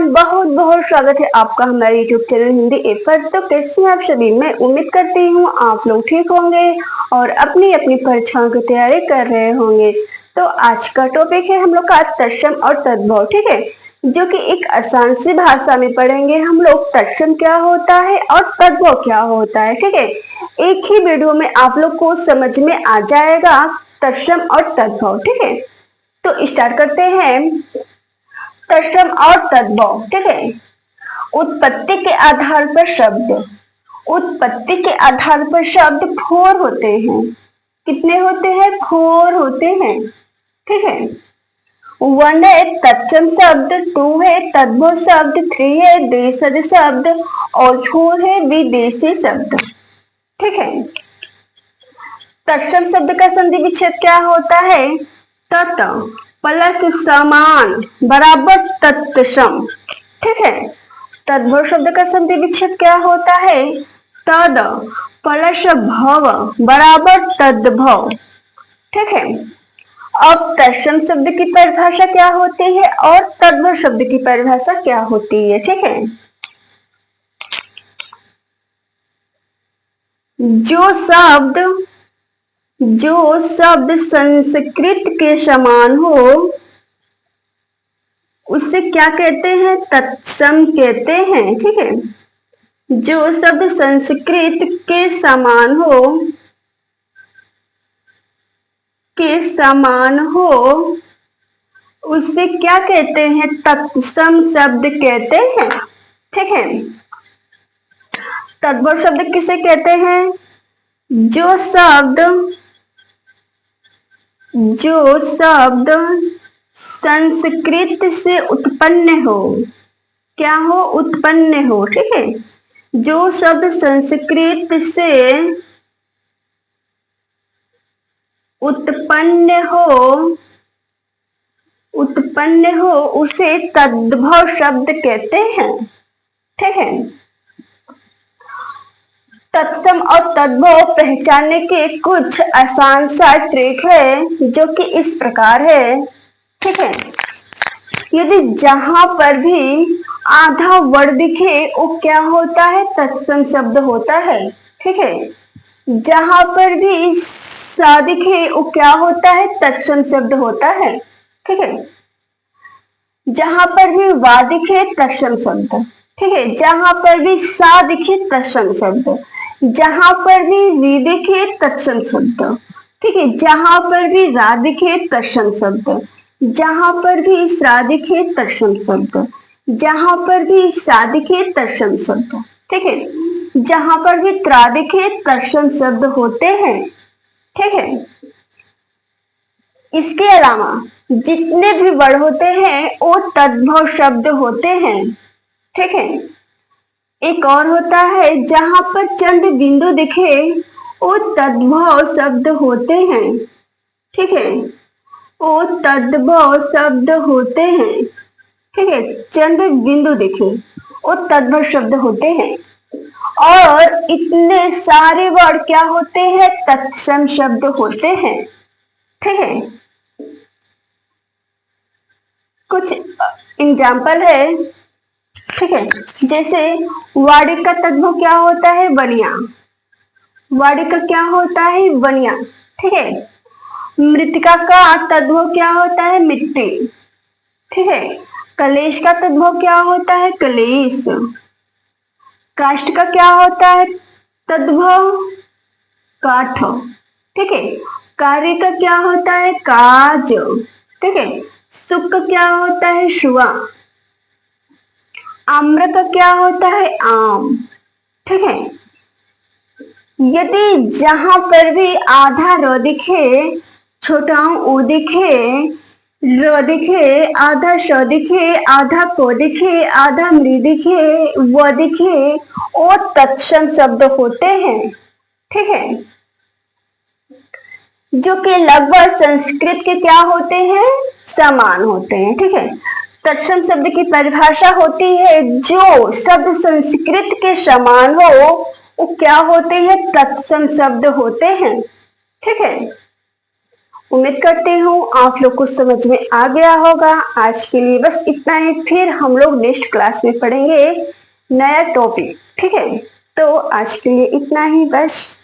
Everyone, बहुत बहुत स्वागत है आपका हमारे यूट्यूब चैनल हिंदी ए पर। तो कैसे हैं आप सभी? मैं उम्मीद करती हूँ आप लोग ठीक होंगे और अपनी अपनी परीक्षाओं की तैयारी कर रहे होंगे। तो आज का टॉपिक है हम लोग का तत्सम और तद्भव, ठीक है, जो कि एक आसान सी भाषा में पढ़ेंगे हम लोग। तत्सम क्या होता है और तद्भव क्या होता है, ठीक है, एक ही वीडियो में आप लोग को समझ में आ जाएगा तत्सम और तद्भव, ठीक है। तो स्टार्ट करते हैं। तत्सम और तद्भव, ठीक है। उत्पत्ति के आधार पर शब्द, उत्पत्ति के आधार पर शब्द फोर होते हैं। कितने होते हैं? फोर होते हैं, ठीक है। वन है तत्सम शब्द, टू है तद्भव शब्द, थ्री है देशज शब्द और फोर है विदेशी शब्द, ठीक है। तत्सम शब्द का संधि विच्छेद क्या होता है? तत् प्लस समान बराबर तत्सम, ठीक है। तद्भव शब्द का संधि विच्छेद क्या होता है? तद प्लस भव बराबर तद्भव, ठीक है। अब तत्सम शब्द की परिभाषा क्या होती है और तद्भव शब्द की परिभाषा क्या होती है, ठीक है। जो शब्द संस्कृत के समान हो उसे क्या कहते हैं? तत्सम कहते हैं, ठीक है। जो शब्द संस्कृत के समान हो उसे क्या कहते हैं? तत्सम शब्द कहते हैं, ठीक है। तद्भव शब्द किसे कहते हैं? जो शब्द संस्कृत से उत्पन्न हो, क्या हो? उत्पन्न हो, ठीक है। जो शब्द संस्कृत से उत्पन्न हो उसे तद्भव शब्द कहते हैं, ठीक है। तत्सम और तद्भव पहचानने के कुछ आसान सा ट्रिक है जो कि इस प्रकार है, ठीक है। यदि जहां पर भी आधा वर्ड दिखे वो क्या होता है? तत्सम शब्द होता है, ठीक है। जहां पर भी सा दिखे वो क्या होता है? तत्सम शब्द होता है, ठीक है। जहां पर भी वा दिखे तत्सम शब्द, ठीक है। जहां पर भी सा दिखे तत्सम शब्द, जहां पर भी री दिखे तत्सम शब्द, ठीक है। जहां पर भी रा दिखे तत्सम शब्द, जहां पर भी सा दिखे तत्सम शब्द, जहां पर भी सा दिखे तत्सम शब्द, ठीक है। जहां पर भी त्रा दिखे तत्सम शब्द होते हैं, ठीक है। इसके अलावा जितने भी वर्ड होते हैं वो तद्भव शब्द होते हैं, ठीक है। एक और होता है जहां पर चंद बिंदु दिखे वो तद्भव शब्द होते हैं, ठीक है। वो तद्भव शब्द होते हैं, ठीक है। चंद बिंदु दिखे वो तद्भव शब्द होते हैं। और इतने सारे वर्ड क्या होते हैं? तत्सम शब्द होते हैं, ठीक है। कुछ एग्जाम्पल है, ठीक है। जैसे वाड़ी का तद्भव क्या होता है? बनिया। वाड़ी का क्या होता है? बनिया, ठीक है। मृतिका का तद्भव क्या होता है? मिट्टी, ठीक है। कलेश का तद्भव क्या होता है? कलेश। काष्ठ का क्या होता है तद्भव? काठ, ठीक है। कार्य का क्या होता है? काज, ठीक है। सुख का क्या होता है? शुआ। आम्र का क्या होता है? आम, ठीक है। यदि जहां पर भी आधा र दिखे, छोटा ऊ दिखे, र दिखे, आधा श दिखे, आधा को दिखे, आधा मृ दिखे, व दिखे, वो तत्सम शब्द होते हैं, ठीक है। जो कि लगभग संस्कृत के क्या होते हैं? समान होते हैं, ठीक है। तत्सम शब्द की परिभाषा होती है जो शब्द संस्कृत के समान हो वो क्या होते हैं? तत्सम शब्द होते हैं, ठीक है। उम्मीद करती हूँ आप लोग को समझ में आ गया होगा। आज के लिए बस इतना ही, फिर हम लोग नेक्स्ट क्लास में पढ़ेंगे नया टॉपिक। ठीक है, तो आज के लिए इतना ही बस।